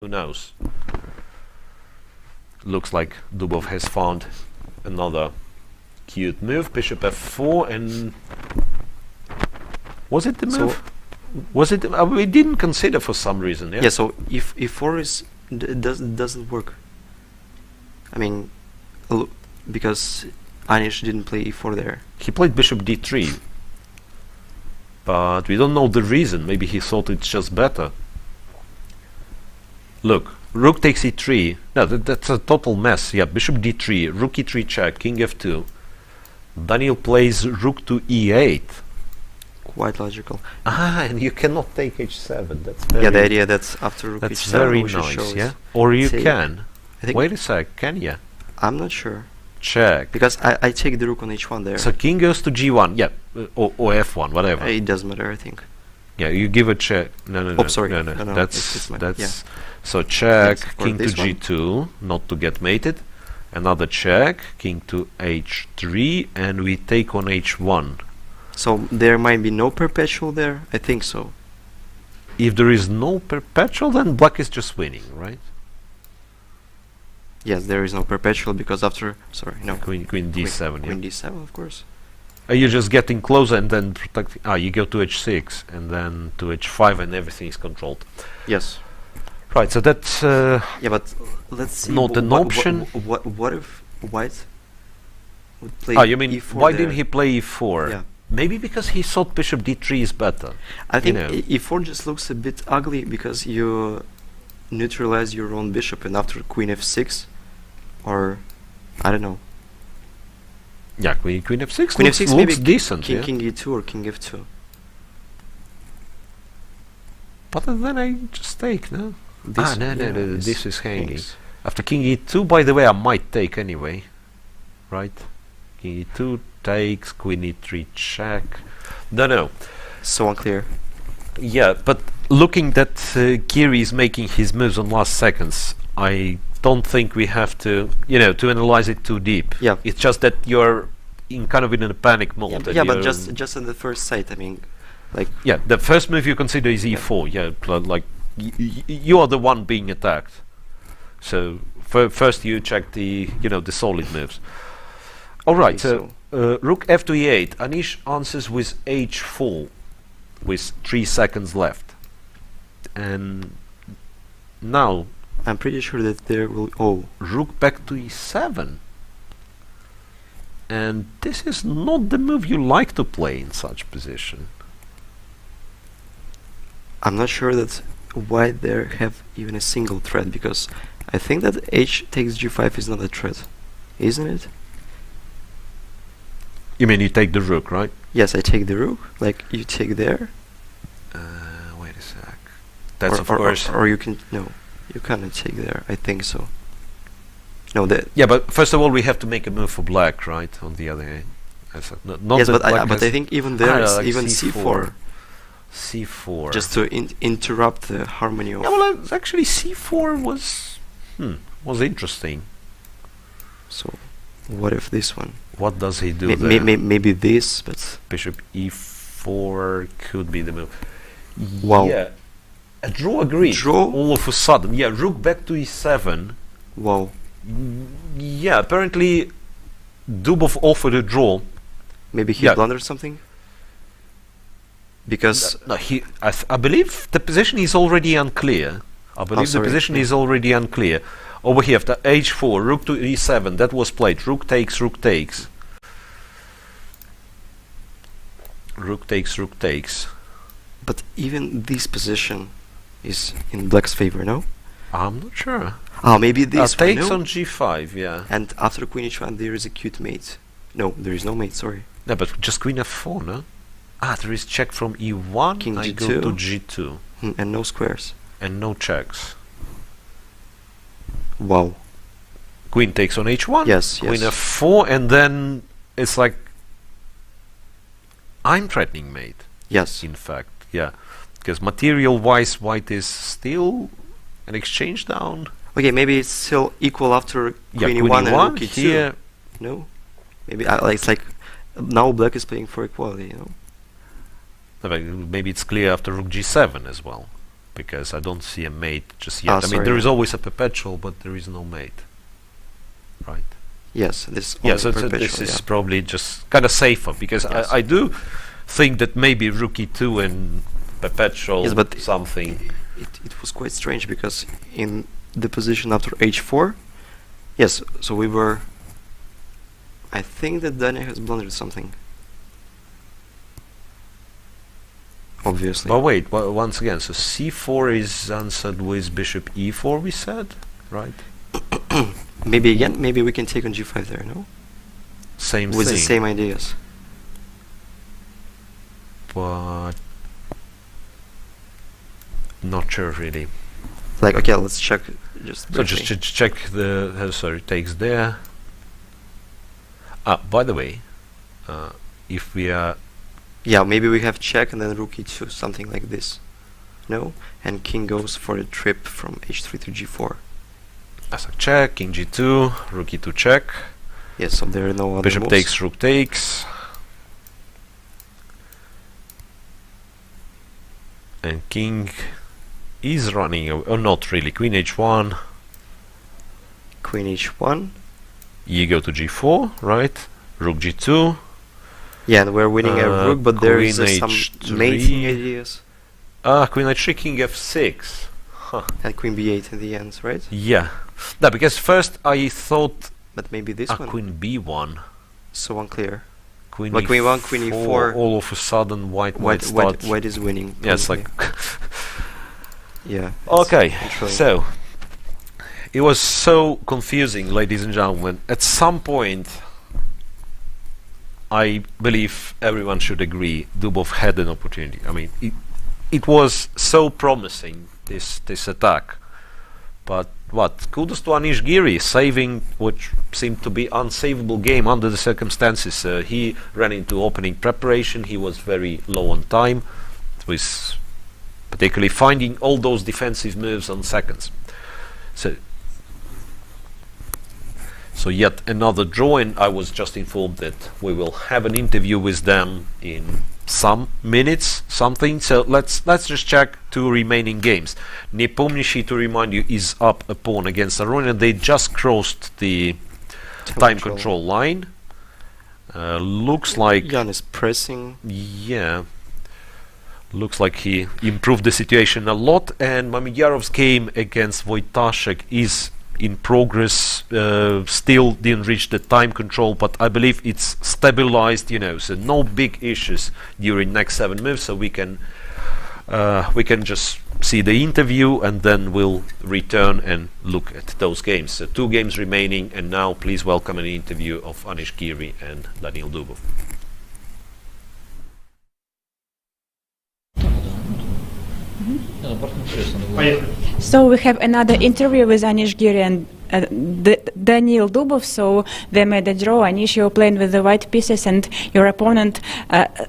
Who knows? Looks like Dubov has found another cute move. Bishop f4, and was it the move? So was it? We didn't consider for some reason. Yeah. yeah. So if e4 is doesn't work. I mean, because Anish didn't play e4 there. He played bishop d3, but we don't know the reason. Maybe he thought it's just better. Look, rook takes e3. No, that's a total mess. Yeah, bishop d3, rook e3 check, king f2. Daniil plays rook to e8. Quite logical. Ah, and you cannot take h7. That's very Yeah, the idea that's after rook that's h7 very we should show nice. is Yeah, or you take. can. I think Wait a sec, can you? I'm not sure Check. because I take the rook on h1 there. So king goes to g1. Yeah, or f1, whatever. It doesn't matter, I think. Yeah, you give a check. No, no, Oh, no. sorry. No, no. No, no, That's it's my- that's. yeah. So check, Yes, for king to this one. g2, not to get mated. Another check, king to h3, and we take on h1. So there might be no perpetual there. I think so. If there is no perpetual, then black is just winning, right? Yes, there is no perpetual because after no Queen d7. queen Yeah. d7 of course. You're just getting closer and then protecting. Ah, you go to h6 and then to h5, and everything is controlled. Yes. Right. So that's. Yeah, but let's see. Not an option. What if white would play? Ah, you mean e4 why there? didn't he play e4? Yeah. Maybe because he thought bishop d3 is better. I think know. e4 just looks a bit ugly because you neutralize your own bishop, and after queen f6, or I don't know. Yeah, queen f6 Queen looks, f6 maybe looks decent. King Yeah? king e2 or king f2. But then I just take, no? This, No, yeah, this is hanging. hangs. After king e2, by the way, I might take anyway. Right? King e2 takes, queen e3 check. No. So unclear. Yeah, but looking that Giri is making his moves on last seconds, I don't think we have to, to analyze it too deep. Yeah. It's just that you're in a panic mode. Yeah, that yeah, but you're- just on the first sight, I mean, like Yeah, the first move you consider is e4. Yeah, like you are the one being attacked. So first you check the the solid moves. All right. Okay, So rook f to e8. Anish answers with h4, with 3 seconds left. And now I'm pretty sure that there will. Oh, rook back to e7. And this is not the move you like to play in such position. I'm not sure that white there have even a single threat because I think that h takes g5 is not a threat, isn't it? You mean you take the rook, right? Yes, I take the rook. Like you take there. Wait a sec. That's or, of course. Or you can you cannot take there. I think so. No, that. Yeah, but first of all, we have to make a move for black, right? On the other hand, not Yes, that but black I has think even there is like even c4. c4 c4. just to interrupt the harmony of. yeah, well, actually, c4 was interesting. So, what if this one? What does he do there? Maybe this, but Bishop e4 could be the move. Wow. Yeah, a draw agreed. Draw? All of a sudden. Yeah, rook back to e7. wow. Yeah, apparently Dubov offered a draw. Maybe he Yeah. blundered something. Because No, I believe the position is already unclear. I believe the sorry, position yeah. is already unclear. Over here, after h4, rook to e7, that was played. Rook takes, rook takes. Rook takes, rook takes. but even this position is in black's favor, no? I'm not sure. Ah, maybe this one, Takes no? on g5, yeah. And after queen h1 there is a cute mate. No, there is no mate, sorry. No, but just queen f4, no? Ah, there is check from e1. King I g2. go to g2. And no squares. And no checks. Wow. Queen takes on h1. Yes, Queen yes. f4, and then it's like I'm threatening mate. Yes. In fact, yeah, because material-wise, white is still an exchange down. Okay, maybe it's still equal after queen Queen e1 and e1 rook e2. here. No? Maybe it's like now black is playing for equality, Maybe it's clear after rook g7 as well. because I don't see a mate just yet. I mean, there is always a perpetual, but there is no mate. Right. Yes, this So this is probably just kind of safer, because I do think that maybe rook e2 and perpetual something. It was quite strange, because in the position after h4, yes, so we were... I think that Daniil has blundered something. Obviously. But wait, once again, so c4 is answered with bishop e4, we said, right? Maybe again, maybe we can take on g5 there, no? Same with thing. The same ideas. But not sure really. Like, okay, let's check just So briefly. just check the sorry, takes there. By the way, if we are... Yeah, maybe we have check and then rook e2, something like this. No? And king goes for a trip from h3 to g4. As a check, king g2, rook e2 check. Yes, so there are no other Bishop moves. takes, rook takes. And king is running, or not really, queen h1. Queen h1. You go to g4, right? Rook g2. Yeah, and we're winning a rook, but there is some h3. mating ideas. Queen h3, king f6. Huh. And queen b8 in the end, right? Yeah. No, because first I thought... But maybe this one. Queen b1. So unclear. Queen Like queen 1, queen e4. All of a sudden white might start... White is winning. Yeah, it's like... yeah. Okay, so... It was so confusing, ladies and gentlemen. At some point, I believe everyone should agree, Dubov had an opportunity. I mean, it was so promising, this attack. But what? Kudos to Anish Giri, saving what seemed to be unsavable game under the circumstances. He ran into opening preparation, he was very low on time, with particularly finding all those defensive moves on seconds. So yet another draw, and I was just informed that we will have an interview with them in some minutes, something. So let's just check two remaining games. Nepomniachtchi, to remind you, is up a pawn against Aronian. They just crossed the time control line. Looks like Jan is pressing. Yeah. Looks like he improved the situation a lot, and Mamedyarov's game against Wojtaszek is in progress. Still didn't reach the time control, but I believe it's stabilized, you know, so no big issues during next 7 moves, so we can just see the interview and then we'll return and look at those games. So 2 games remaining, and now please welcome an interview of Anish Giri and Daniil Dubov. So we have another interview with Anish Giri and Daniil Dubov. So they made a draw. Anish, you were playing with the white pieces, and your opponent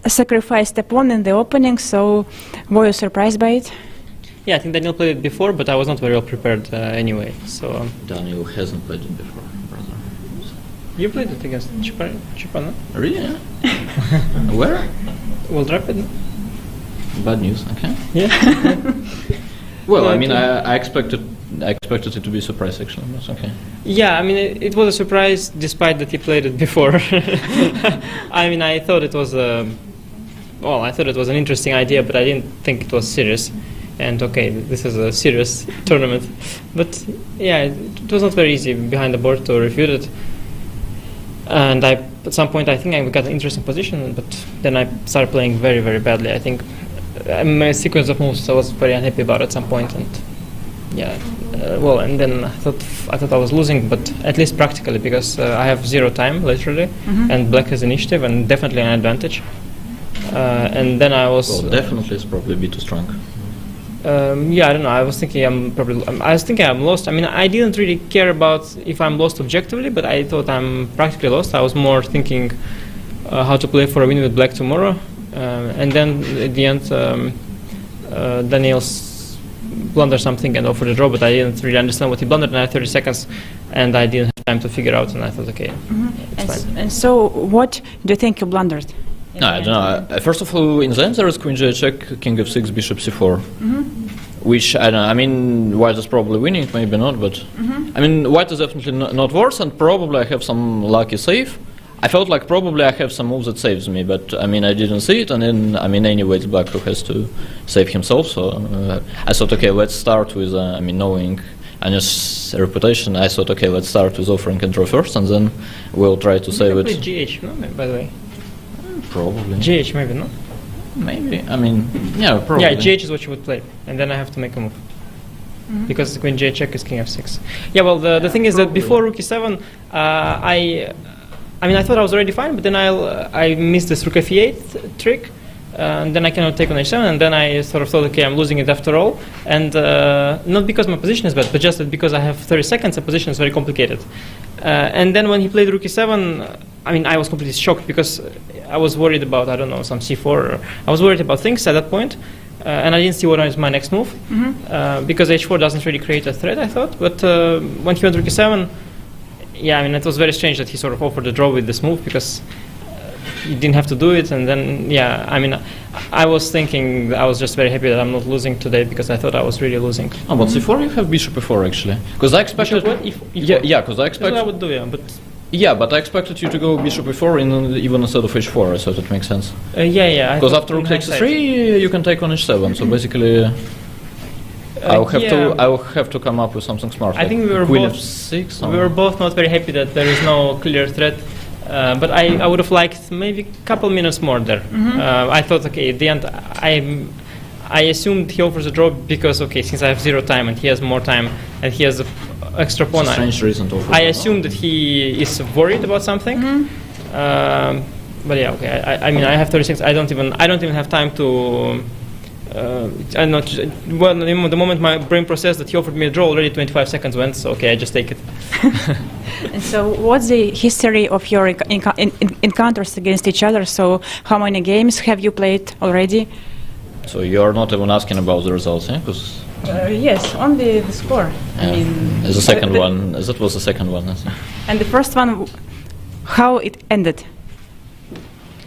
sacrificed a pawn in the opening. So were you surprised by it? Yeah, I think Daniil played it before, but I was not very well prepared anyway. So Daniil hasn't played it before, brother. You played it against Chipa, no? Really? Yeah? Where? World Rapid, no? Bad news. Okay. Yeah. Well, No, I mean, I expected it to be a surprise, actually. That's okay. Yeah, I mean, it was a surprise, despite that he played it before. I mean, I thought it was an interesting idea, but I didn't think it was serious. And okay, this is a serious tournament, but yeah, it was not very easy behind the board to refute it. And at some point, I think I got an interesting position, but then I started playing very, very badly. I think my sequence of moves I was very unhappy about at some point, and yeah, and then I thought I was losing, but at least practically, because I have 0 time literally, and black has initiative and definitely an advantage. And then I was definitely it's probably a bit too strong. Yeah, I don't know. I was thinking I'm lost. I mean, I didn't really care about if I'm lost objectively, but I thought I'm practically lost. I was more thinking how to play for a win with black tomorrow. And then at the end, Daniil blundered something and offered a draw, but I didn't really understand what he blundered, and I had 30 seconds, and I didn't have time to figure out, and I thought, okay, it's fine. And so, what do you think you blundered? No, I don't know. First of all, in the end, there is queen g check, king f6, bishop c4. which I don't know. I mean, white is probably winning, maybe not, but I mean, white is definitely not worse, and probably I have some lucky save. I felt like probably I have some move that saves me, but I mean, I didn't see it, and then I mean, anyway, it's black who has to save himself. So I thought, okay, let's start with I mean, knowing Anish's reputation. I thought, okay, let's start with offering and draw first, and then we'll try to save it. GH, no? By the way. Probably. GH, maybe, no? Maybe. I mean, yeah, probably. Yeah, GH is what you would play, and then I have to make a move. Because queen J check is king f6. Yeah, well, the thing is that before rook e7, I mean, I thought I was already fine, but then I missed this rook f8 trick, and then I cannot take on h7, and then I sort of thought, okay, I'm losing it after all, and not because my position is bad, but just that because I have 30 seconds, the position is very complicated. And then when he played rook e7, I mean, I was completely shocked because I was worried about, I don't know, some c4. I was worried about things at that point, and I didn't see what is my next move, because h4 doesn't really create a threat, I thought. But when he went rook e7, yeah, I mean, it was very strange that he sort of offered a draw with this move because you didn't have to do it. And then, yeah, I mean, I was thinking, I was just very happy that I'm not losing today because I thought I was really losing. Oh, but c4 you have bishop e4 actually, because I expected. Bishop what? Yeah, because I expected. That's what I would do, yeah, but. Yeah, but I expected you to go bishop e4 even instead of h4, so that makes sense. Yeah. Because after rook takes 3, you can take on h7. So basically, I'll have to come up with something smart. I think we were queen both f6. We were both not very happy that there is no clear threat. But I would have liked maybe a couple minutes more there. I thought, okay, at the end, I assumed he offers a draw because, okay, since I have 0 time and he has more time and he has extra pawn. Strange reason to offer. I assumed that he is worried about something. But yeah, okay. I mean, I have 36. I don't even have time to. I'm not. Well, the moment my brain processed that he offered me a draw, already 25 seconds went. So okay, I just take it. And so, what's the history of your encounters against each other? So, how many games have you played already? So you are not even asking about the results, yeah? Because yes, only the score. yeah. I mean, the second one. That was the second one. I think. And the first one, how it ended?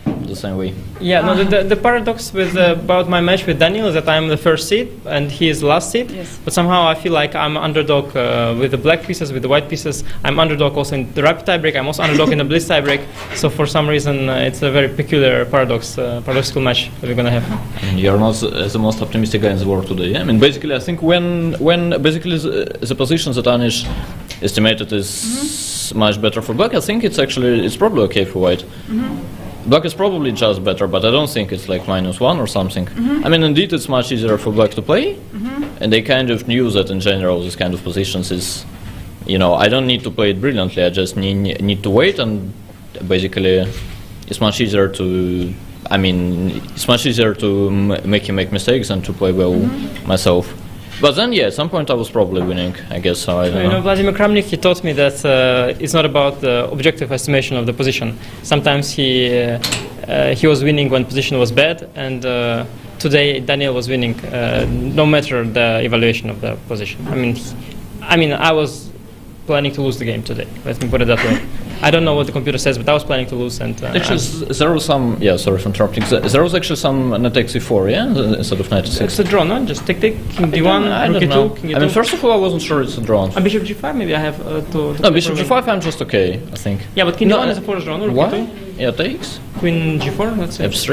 The same way. Yeah, no, the paradox with about my match with Daniil is that I'm the first seed and he is the last seed. Yes. But somehow I feel like I'm underdog with the black pieces, with the white pieces. I'm underdog also in the rapid tiebreak. I'm also underdog in the blitz tiebreak. So for some reason, it's a very peculiar paradoxical match that we're gonna have. I mean, you're not the most optimistic guy in the world today. Yeah? I mean, basically, I think when basically the position that Anish estimated is much better for black, I think it's probably okay for white. Black is probably just better, but I don't think it's like -1 or something. I mean, indeed, it's much easier for black to play, and they kind of knew that in general, this kind of positions is, you know, I don't need to play it brilliantly. I just need to wait, and basically, it's much easier to. I mean, it's much easier to make him make mistakes and to play well myself. But then, yeah, at some point I was probably winning, I guess. So I don't know. Vladimir Kramnik, he taught me that it's not about the objective estimation of the position. Sometimes he was winning when position was bad, and today Daniil was winning no matter the evaluation of the position. I mean, I was planning to lose the game today. Let me put it that way. I don't know what the computer says, but I was planning to lose. And actually, there was some. Yeah, sorry for interrupting. There was actually some knight x4, yeah, instead of knight c6. It's a draw, no? Just take king d1, rook e2, king e2. I mean, first of all, I wasn't sure it's a draw. Bishop g5, maybe I have to. No, bishop g5, I'm just okay, I think. Yeah, but king d1 is a forced draw, no? Rook Why? e2. Yeah, takes. Queen g4, let's say. f3.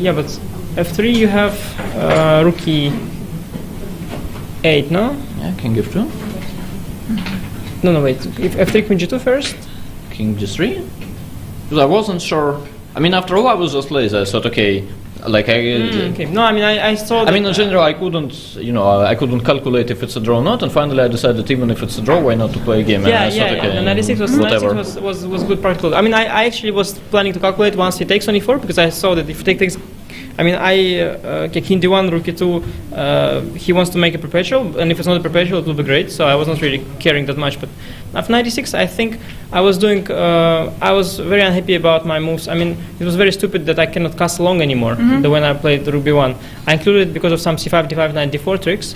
Yeah, but f3 you have rook e8, no? Yeah, king f2. No, wait. If f3, queen g2 first. King g3. Because I wasn't sure. I mean, after all, I was just lazy. I thought, okay, like okay. No, I mean, I saw. I mean, in general, I couldn't, you know, I couldn't calculate if it's a draw or not. And finally, I decided, even if it's a draw, why not to play a game? Yeah, and I thought, okay, and 96 was good practical. I mean, I actually was planning to calculate once he takes on e4 because I saw that if he takes. I mean, king d1, rook e2, he wants to make a perpetual, and if it's not a perpetual, it will be great, so I was not really caring that much, but after 96, I think I was very unhappy about my moves. I mean, it was very stupid that I cannot castle long anymore, when I played rook b1. I included it because of some c5, d5, knight d4 tricks,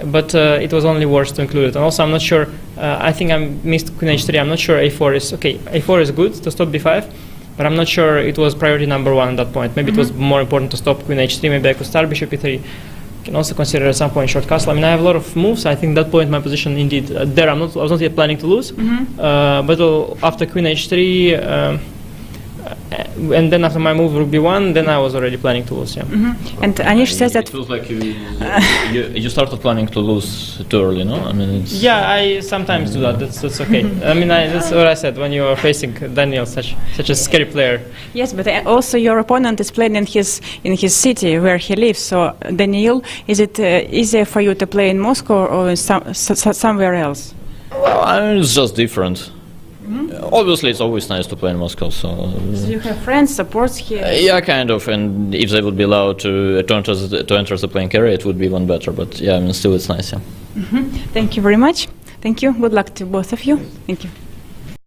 but it was only worse to include it, and also I'm not sure, I think I missed queen h3, I'm not sure a4 is, okay, a4 is good to stop b5, but I'm not sure it was priority number 1 at that point. Maybe it was more important to stop queen h3. Maybe I could start bishop e3. can also consider at some point short castle. I mean, I have a lot of moves. I think that point my position indeed there. I was not yet planning to lose, but after queen h3. And then after my move rook b1, then I was already planning to lose. Yeah. And Anish says that it feels like you started planning to lose too early, no? I mean, it's yeah, I sometimes do that. That's okay. I mean, that's what I said when you are facing Daniil, such a scary player. yes, but also your opponent is playing in his city where he lives. So Daniil, is it easier for you to play in Moscow or somewhere else? well, I mean, it's just different. Obviously, it's always nice to play in Moscow. So You have friends, supports here. yeah, kind of. And if they would be allowed to enter the playing area, it would be even better. But yeah, I mean, still, it's nice. Yeah. Thank you very much. Thank you. Good luck to both of you. Thank you.